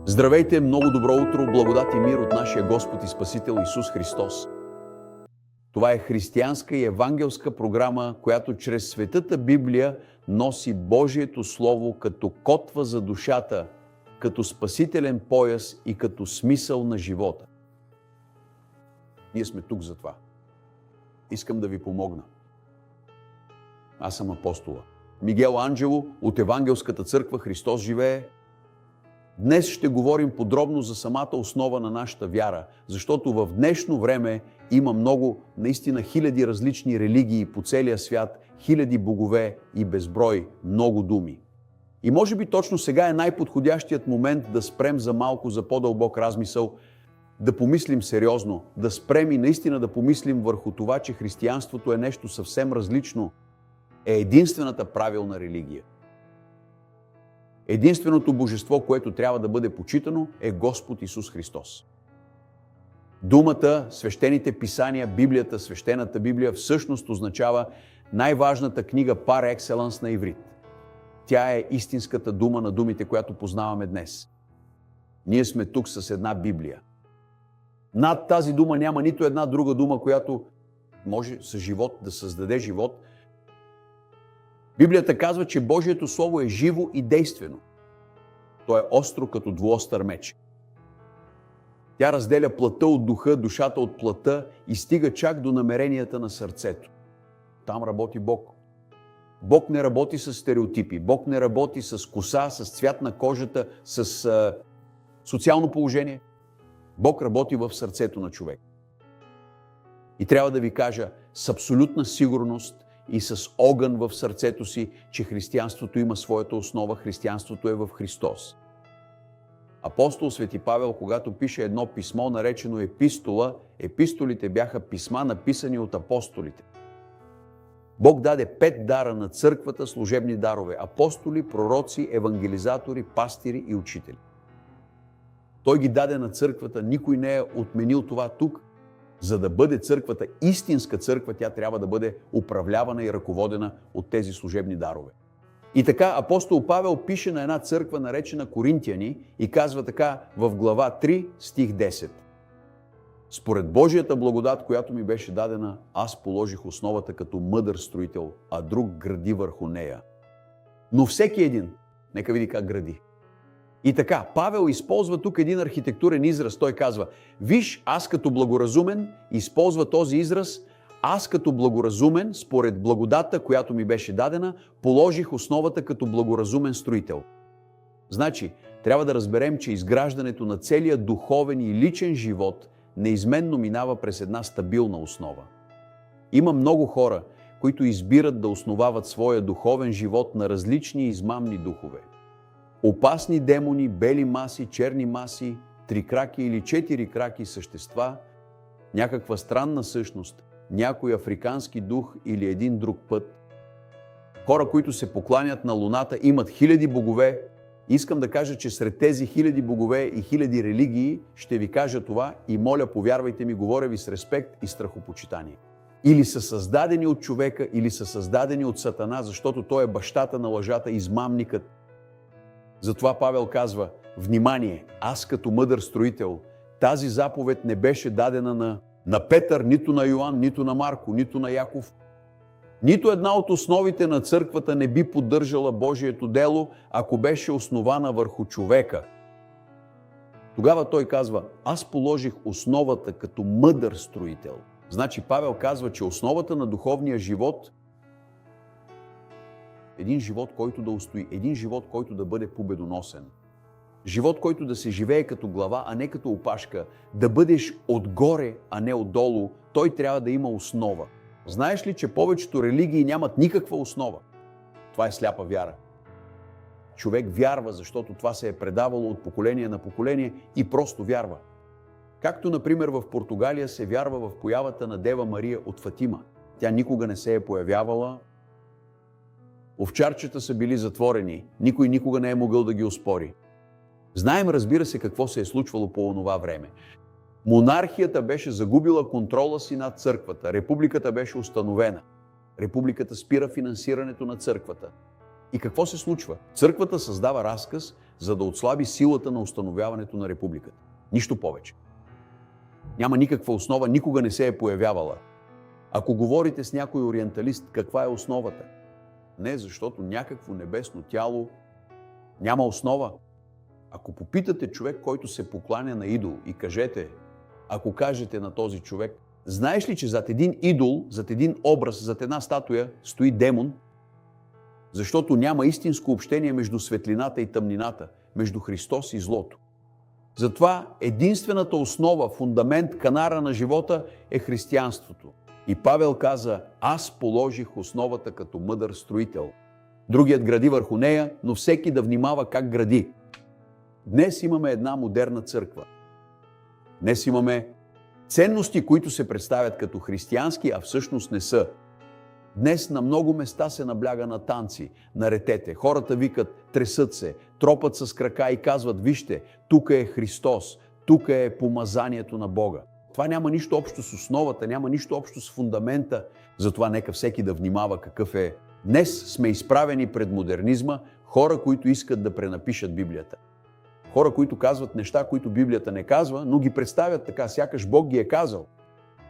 Здравейте, много добро утро, благодат и мир от нашия Господ и Спасител Исус Христос. Това е християнска и евангелска програма, която чрез Светата Библия носи Божието Слово като котва за душата, като спасителен пояс и като смисъл на живота. Ние сме тук за това. Искам да ви помогна. Аз съм апостола Мигел Анджело от Евангелската църква Христос живее. Днес ще говорим подробно за самата основа на нашата вяра, защото в днешно време има много, наистина хиляди различни религии по целия свят, хиляди богове и безброй много думи. И може би точно сега е най-подходящият момент да спрем за малко за по-дълбок размисъл, да помислим сериозно, да спрем и наистина да помислим върху това, че християнството е нещо съвсем различно, е единствената правилна религия. Единственото божество, което трябва да бъде почитано, е Господ Исус Христос. Думата, свещените писания, Библията, свещената Библия всъщност означава най-важната книга par excellence на иврит. Тя е истинската дума на думите, която познаваме днес. Ние сме тук с една Библия. Над тази дума няма нито една друга дума, която може с живот да създаде живот. Библията казва, че Божието Слово е живо и действено. То е остро като двуостър меч. Тя разделя плътта от духа, душата от плътта и стига чак до намеренията на сърцето. Там работи Бог. Бог не работи с стереотипи. Бог не работи с коса, с цвят на кожата, с социално положение. Бог работи в сърцето на човек. И трябва да ви кажа с абсолютна сигурност и с огън в сърцето си, че християнството има своята основа, християнството е в Христос. Апостол Свети Павел, когато пише едно писмо, наречено епистола, епистолите бяха писма, написани от апостолите. Бог даде 5 дара на църквата, служебни дарове – апостоли, пророци, евангелизатори, пастири и учители. Той ги даде на църквата, никой не е отменил това тук. За да бъде църквата истинска църква, тя трябва да бъде управлявана и ръководена от тези служебни дарове. И така апостол Павел пише на една църква, наречена Коринтияни, и казва така в глава 3, стих 10. Според Божията благодат, която ми беше дадена, аз положих основата като мъдър строител, а друг гради върху нея. Но всеки един, нека види как гради. И така, Павел използва тук един архитектурен израз. Той казва, виж, аз като благоразумен, използва този израз, аз като благоразумен, според благодата, която ми беше дадена, положих основата като благоразумен строител. Значи, трябва да разберем, че изграждането на целия духовен и личен живот неизменно минава през една стабилна основа. Има много хора, които избират да основават своя духовен живот на различни измамни духове. Опасни демони, бели маси, черни маси, трикраки или четирикраки същества, някаква странна същност, някой африкански дух или един друг път. Хора, които се покланят на луната, имат хиляди богове. Искам да кажа, че сред тези хиляди богове и хиляди религии ще ви кажа това и моля, повярвайте ми, говоря ви с респект и страхопочитание. Или са създадени от човека, или са създадени от Сатана, защото той е бащата на лъжата, измамникът. Затова Павел казва, внимание, аз като мъдър строител, тази заповед не беше дадена на Петър, нито на Йоан, нито на Марко, нито на Яков. Нито една от основите на църквата не би поддържала Божието дело, ако беше основана върху човека. Тогава той казва, аз положих основата като мъдър строител. Значи Павел казва, че основата на духовния живот един живот, който да устои, един живот, който да бъде победоносен. Живот, който да се живее като глава, а не като опашка, да бъдеш отгоре, а не отдолу, той трябва да има основа. Знаеш ли, че повечето религии нямат никаква основа? Това е сляпа вяра. Човек вярва, защото това се е предавало от поколение на поколение и просто вярва. Както, например, в Португалия се вярва в появата на Дева Мария от Фатима. Тя никога не се е появявала. Овчарчета са били затворени. Никой никога не е могъл да ги оспори. Знаем, разбира се, какво се е случвало по онова време. Монархията беше загубила контрола си над църквата. Републиката беше установена. Републиката спира финансирането на църквата. И какво се случва? Църквата създава разказ за да отслаби силата на установяването на републиката. Нищо повече. Няма никаква основа, никога не се е появявала. Ако говорите с някой ориенталист, каква е основата? Не, защото някакво небесно тяло няма основа. Ако попитате човек, който се покланя на идол и ако кажете на този човек, знаеш ли, че зад един идол, зад един образ, зад една статуя стои демон? Защото няма истинско общение между светлината и тъмнината, между Христос и злото. Затова единствената основа, фундамент, канара на живота е християнството. И Павел каза, аз положих основата като мъдър строител. Другият гради върху нея, но всеки да внимава как гради. Днес имаме една модерна църква. Днес имаме ценности, които се представят като християнски, а всъщност не са. Днес на много места се набляга на танци, на ретете. Хората викат, тресат се, тропат с крака и казват, вижте, тук е Христос, тук е помазанието на Бога. Това няма нищо общо с основата, няма нищо общо с фундамента. Затова нека всеки да внимава какъв е. Днес сме изправени пред модернизма, хора, които искат да пренапишат Библията. Хора, които казват неща, които Библията не казва, но ги представят така, сякаш Бог ги е казал.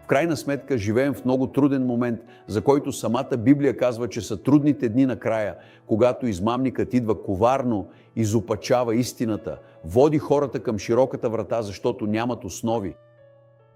В крайна сметка живеем в много труден момент, за който самата Библия казва, че са трудните дни на края, когато измамникът идва коварно, изопачава истината, води хората към широката врата, защото нямат основи.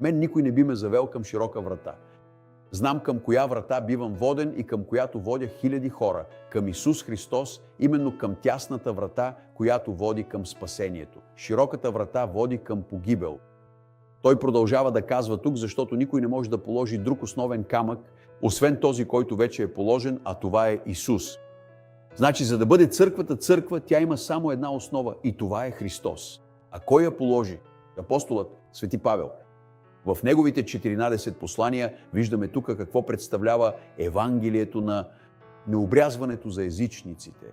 Мен никой не би ме завел към широка врата. Знам към коя врата бивам воден и към която водя хиляди хора, към Исус Христос, именно към тясната врата, която води към спасението. Широката врата води към погибел. Той продължава да казва тук, защото никой не може да положи друг основен камък, освен този, който вече е положен, а това е Исус. Значи, за да бъде църквата църква, тя има само една основа и това е Христос. А кой я положи? Апостолът Свети Павел. В неговите 14 послания виждаме тук какво представлява Евангелието на необрязването за езичниците.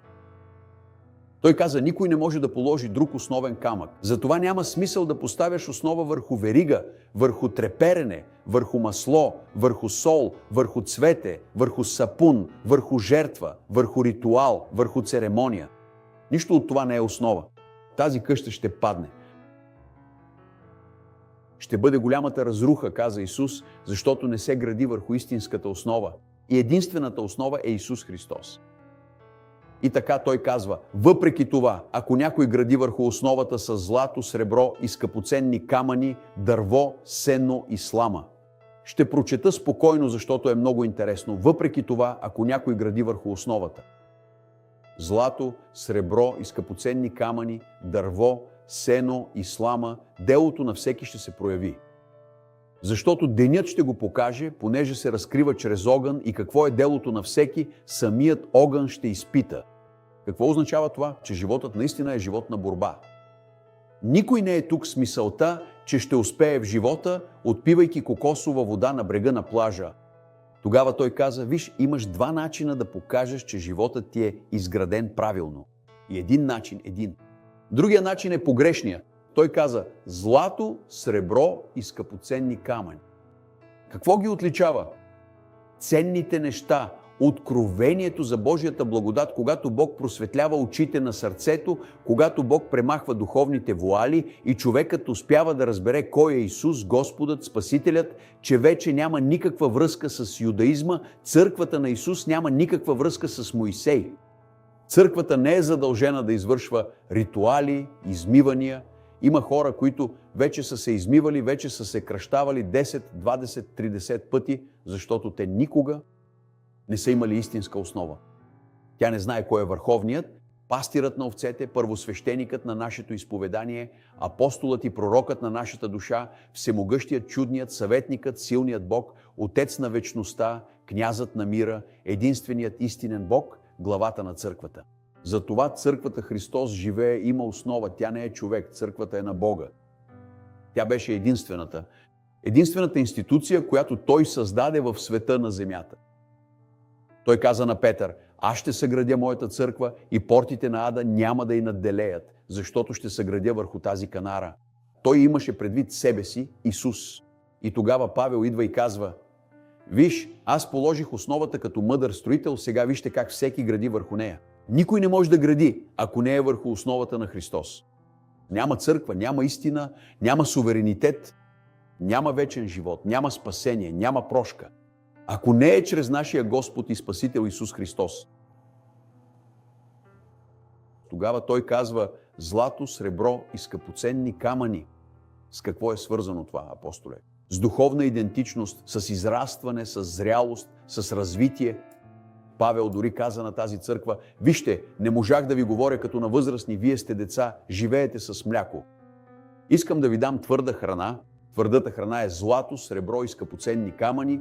Той каза, никой не може да положи друг основен камък. Затова няма смисъл да поставяш основа върху верига, върху треперене, върху масло, върху сол, върху цвете, върху сапун, върху жертва, върху ритуал, върху церемония. Нищо от това не е основа. Тази къща ще падне. Ще бъде голямата разруха, каза Исус, защото не се гради върху истинската основа. И единствената основа е Исус Христос. И така той казва, въпреки това, ако някой гради върху основата с злато, сребро и скъпоценни камъни, дърво, сено и слама. Ще прочета спокойно, защото е много интересно. Въпреки това, ако някой гради върху основата. Злато, сребро и скъпоценни камъни, дърво, сено и слама, делото на всеки ще се прояви. Защото денят ще го покаже, понеже се разкрива чрез огън и какво е делото на всеки, самият огън ще изпита. Какво означава това? Че животът наистина е живот на борба. Никой не е тук с мисълта, че ще успее в живота, отпивайки кокосова вода на брега на плажа. Тогава той каза, виж, имаш два начина да покажеш, че животът ти е изграден правилно. И един начин, Другия начин е погрешния. Той каза, злато, сребро и скъпоценни камъни. Какво ги отличава? Ценните неща, откровението за Божията благодат, когато Бог просветлява очите на сърцето, когато Бог премахва духовните вуали и човекът успява да разбере кой е Исус, Господът, Спасителят, че вече няма никаква връзка с юдаизма, църквата на Исус няма никаква връзка с Моисей. Църквата не е задължена да извършва ритуали, измивания. Има хора, които вече са се измивали, вече са се кръщавали 10, 20, 30 пъти, защото те никога не са имали истинска основа. Тя не знае кой е върховният, пастирът на овцете, първосвещеникът на нашето изповедание, апостолът и пророкът на нашата душа, всемогъщият, чудният, съветникът, силният Бог, Отец на вечността, князът на мира, единственият истинен Бог, главата на църквата. Затова църквата Христос живее, има основа. Тя не е човек, църквата е на Бога. Тя беше единствената институция, която Той създаде в света на земята. Той каза на Петър, аз ще съградя моята църква и портите на ада няма да й надделеят, защото ще съградя върху тази канара. Той имаше предвид себе си, Исус. И тогава Павел идва и казва, виж, аз положих основата като мъдър строител, сега вижте как всеки гради върху нея. Никой не може да гради, ако не е върху основата на Христос. Няма църква, няма истина, няма суверенитет, няма вечен живот, няма спасение, няма прошка. Ако не е чрез нашия Господ и Спасител Исус Христос. Тогава той казва злато, сребро и скъпоценни камъни. С какво е свързано това, апостоле? С духовна идентичност, с израстване, с зрялост, с развитие. Павел дори каза на тази църква: вижте, не можах да ви говоря като на възрастни, вие сте деца, живеете с мляко. Искам да ви дам твърда храна. Твърдата храна е злато, сребро и скъпоценни камъни.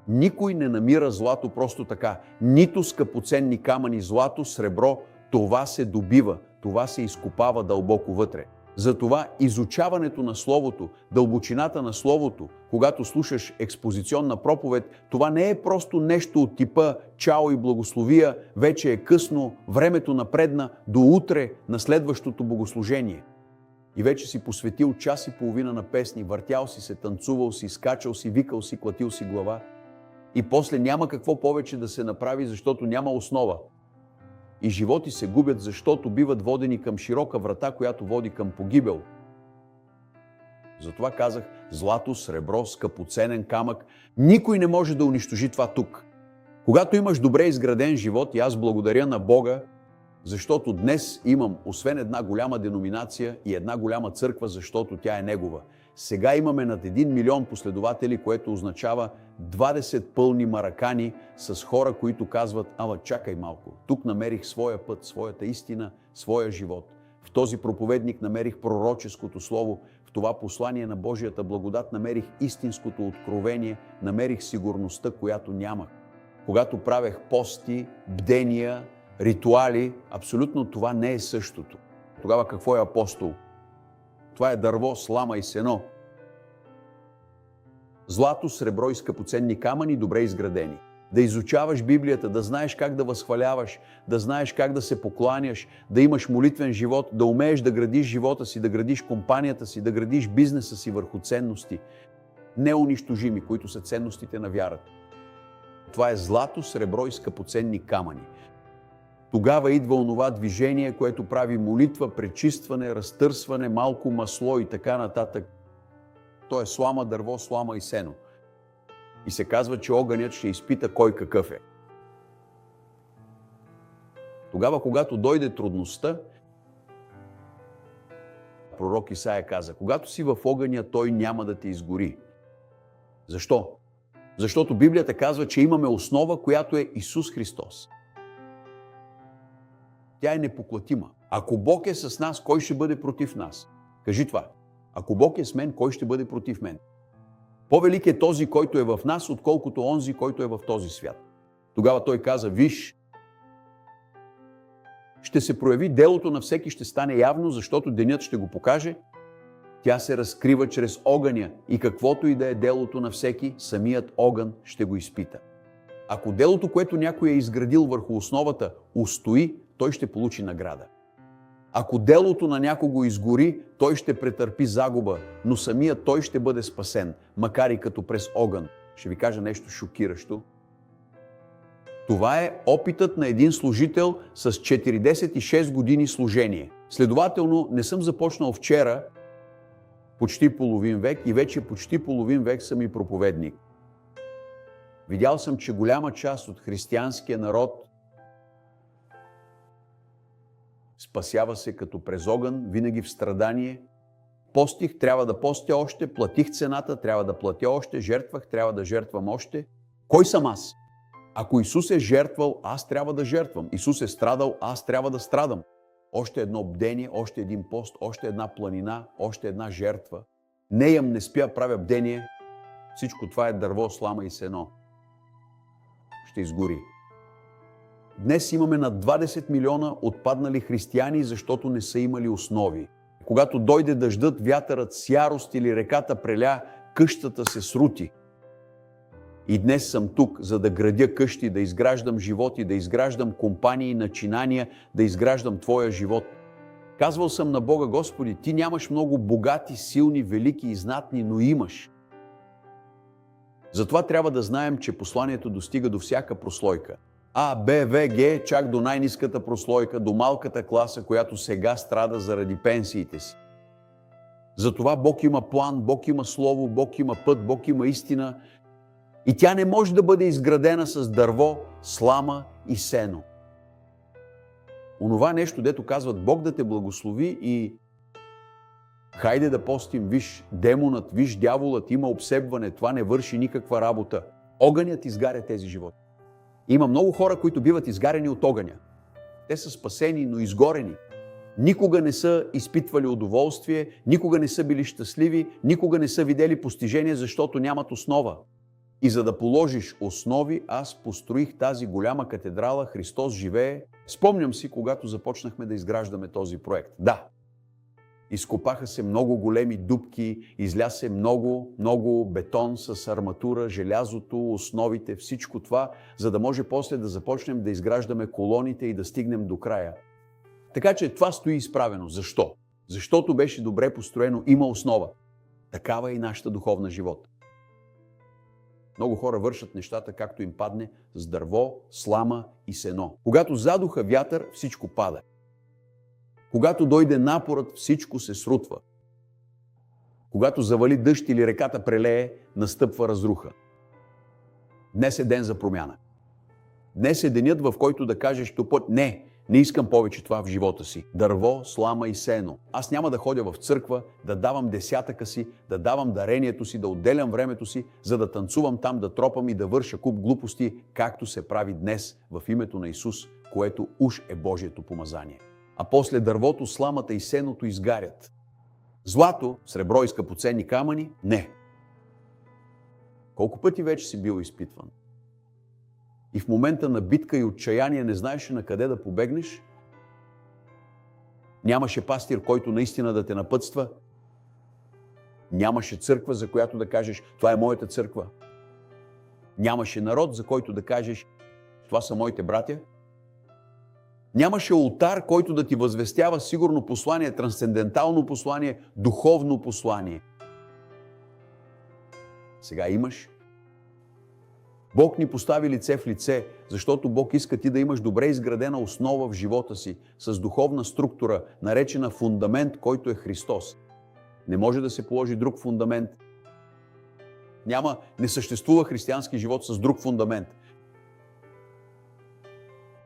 Никой не намира злато просто така. Нито скъпоценни камъни, злато, сребро, това се добива, това се изкопава дълбоко вътре. Затова изучаването на Словото, дълбочината на Словото, когато слушаш експозиционна проповед, това не е просто нещо от типа чао и благословия, вече е късно, времето напредна, до утре на следващото богослужение. И вече си посветил час и половина на песни, въртял си се, танцувал си, скачал си, викал си, клатил си глава. И после няма какво повече да се направи, защото няма основа. И животи се губят, защото биват водени към широка врата, която води към погибел. Затова казах злато, сребро, скъпоценен камък. Никой не може да унищожи това тук. Когато имаш добре изграден живот, и аз благодаря на Бога, защото днес имам, освен една голяма деноминация и една голяма църква, защото тя е Негова. Сега имаме над 1 милион последователи, което означава 20 пълни маракани с хора, които казват: ама чакай малко, тук намерих своя път, своята истина, своя живот. В този проповедник намерих пророческото слово, в това послание на Божията благодат намерих истинското откровение, намерих сигурността, която нямах. Когато правех пости, бдения, ритуали, абсолютно това не е същото. Тогава какво е апостол? Това е дърво, слама и сено. Злато, сребро и скъпоценни камъни, добре изградени. Да изучаваш Библията, да знаеш как да възхваляваш, да знаеш как да се покланяш, да имаш молитвен живот, да умееш да градиш живота си, да градиш компанията си, да градиш бизнеса си върху ценности, неунищожими, които са ценностите на вярата. Това е злато, сребро и скъпоценни камъни. Тогава идва онова движение, което прави молитва, пречистване, разтърсване, малко масло и така нататък. То е слама, дърво, слама и сено. И се казва, че огънят ще изпита кой какъв е. Тогава, когато дойде трудността, пророк Исаия каза: когато си в огъня, той няма да те изгори. Защо? Защото Библията казва, че имаме основа, която е Исус Христос. Тя е непоклатима. Ако Бог е с нас, кой ще бъде против нас? Кажи това. Ако Бог е с мен, кой ще бъде против мен? По-велик е този, който е в нас, отколкото онзи, който е в този свят. Тогава той каза: виж, ще се прояви делото на всеки, ще стане явно, защото денят ще го покаже. Тя се разкрива чрез огъня и каквото и да е делото на всеки, самият огън ще го изпита. Ако делото, което някой е изградил върху основата, устои, той ще получи награда. Ако делото на някого изгори, той ще претърпи загуба, но самият той ще бъде спасен, макар и като през огън. Ще ви кажа нещо шокиращо. Това е опитът на един служител с 46 години служение. Следователно, не съм започнал вчера почти половин век и вече почти половин век съм и проповедник. Видял съм, че голяма част от християнския народ спасява се като през огън, винаги в страдание. Постих, трябва да постя още, платих цената, трябва да платя още, жертвах, трябва да жертвам още. Кой съм аз? Ако Исус е жертвал, аз трябва да жертвам. Исус е страдал, аз трябва да страдам. Още едно бдение, още един пост, още една планина, още една жертва. Не ям, не спя, правя бдение. Всичко това е дърво, слама и сено. Ще изгори. Днес имаме над 20 милиона отпаднали християни, защото не са имали основи. Когато дойде дъждът, вятърът с ярост или реката преля, къщата се срути. И днес съм тук, за да градя къщи, да изграждам животи, да изграждам компании, начинания, да изграждам Твоя живот. Казвал съм на Бога: Господи, Ти нямаш много богати, силни, велики и знатни, но имаш. Затова трябва да знаем, че посланието достига до всяка прослойка. А, Б, В, Г, чак до най-ниската прослойка, до малката класа, която сега страда заради пенсиите си. Затова Бог има план, Бог има слово, Бог има път, Бог има истина. И тя не може да бъде изградена с дърво, слама и сено. Онова нещо, дето казват Бог да те благослови и хайде да постим, виж демонът, виж дяволът, има обсебване, това не върши никаква работа. Огънят изгаря тези животи. Има много хора, които биват изгарени от огъня. Те са спасени, но изгорени. Никога не са изпитвали удоволствие, никога не са били щастливи, никога не са видели постижения, защото нямат основа. И за да положиш основи, аз построих тази голяма катедрала, Христос живее. Спомням си, когато започнахме да изграждаме този проект. Да, изкопаха се много големи дупки, изля се много бетон с арматура, желязото, основите, всичко това, за да може после да започнем да изграждаме колоните и да стигнем до края. Така че това стои изправено. Защо? Защото беше добре построено, има основа. Такава е и нашата духовна живот. Много хора вършат нещата както им падне, с дърво, слама и сено. Когато задуха вятър, всичко пада. Когато дойде напорът, всичко се срутва. Когато завали дъжд или реката прелее, настъпва разруха. Днес е ден за промяна. Днес е денят, в който да кажеш тупът не искам повече това в живота си. Дърво, слама и сено. Аз няма да ходя в църква, да давам десятъка си, да давам дарението си, да отделям времето си, за да танцувам там, да тропам и да върша куп глупости, както се прави днес в името на Исус, което уж е Божието помазание. А после дървото, сламата и сеното изгарят. Злато, сребро и скъпоценни камъни – не. Колко пъти вече си бил изпитван? И в момента на битка и отчаяние не знаеше на къде да побегнеш? Нямаше пастир, който наистина да те напътства? Нямаше църква, за която да кажеш, това е моята църква? Нямаше народ, за който да кажеш, това са моите братя? Нямаше олтар, който да ти възвестява сигурно послание, трансцендентално послание, духовно послание. Сега имаш. Бог ни постави лице в лице, защото Бог иска ти да имаш добре изградена основа в живота си, с духовна структура, наречена фундамент, който е Христос. Не може да се положи друг фундамент. Не съществува християнски живот с друг фундамент.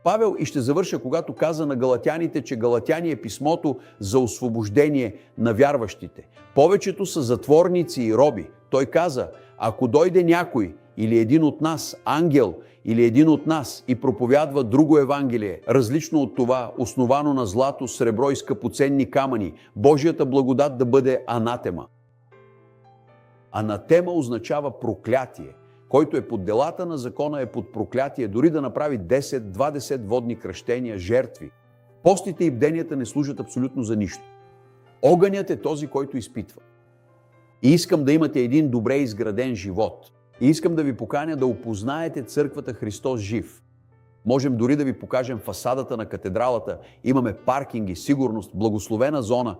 Павел, и ще завърша, когато каза на галатяните, че Галатяни е писмото за освобождение на вярващите. Повечето са затворници и роби. Той каза, ако дойде някой или един от нас, ангел, или един от нас и проповядва друго Евангелие, различно от това, основано на злато, сребро и скъпоценни камъни, Божията благодат да бъде анатема. Анатема означава проклятие. Който е под делата на закона е под проклятие, дори да направи 10-20 водни кръщения, жертви. Постите и бденията не служат абсолютно за нищо. Огънят е този, който изпитва. И искам да имате един добре изграден живот. И искам да ви поканя да опознаете църквата Христос жив. Можем дори да ви покажем фасадата на катедралата. Имаме паркинги, сигурност, благословена зона.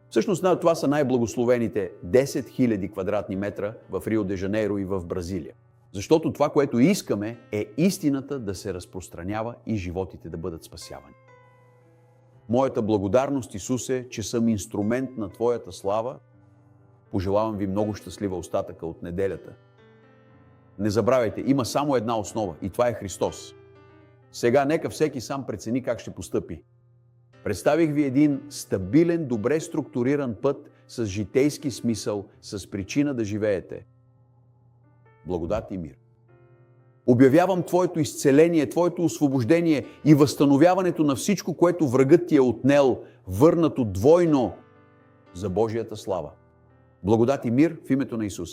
Всъщност това са най-благословените 10 000 квадратни метра в Рио де Жанейро и в Бразилия. Защото това, което искаме, е истината да се разпространява и животите да бъдат спасявани. Моята благодарност, Исусе, че съм инструмент на Твоята слава. Пожелавам ви много щастлива остатъка от неделята. Не забравяйте, има само една основа и това е Христос. Сега нека всеки сам прецени как ще постъпи. Представих ви един стабилен, добре структуриран път с житейски смисъл, с причина да живеете. Благодат и мир. Обявявам Твоето изцеление, Твоето освобождение и възстановяването на всичко, което врагът ти е отнел, върнато двойно за Божията слава. Благодат и мир в името на Исус.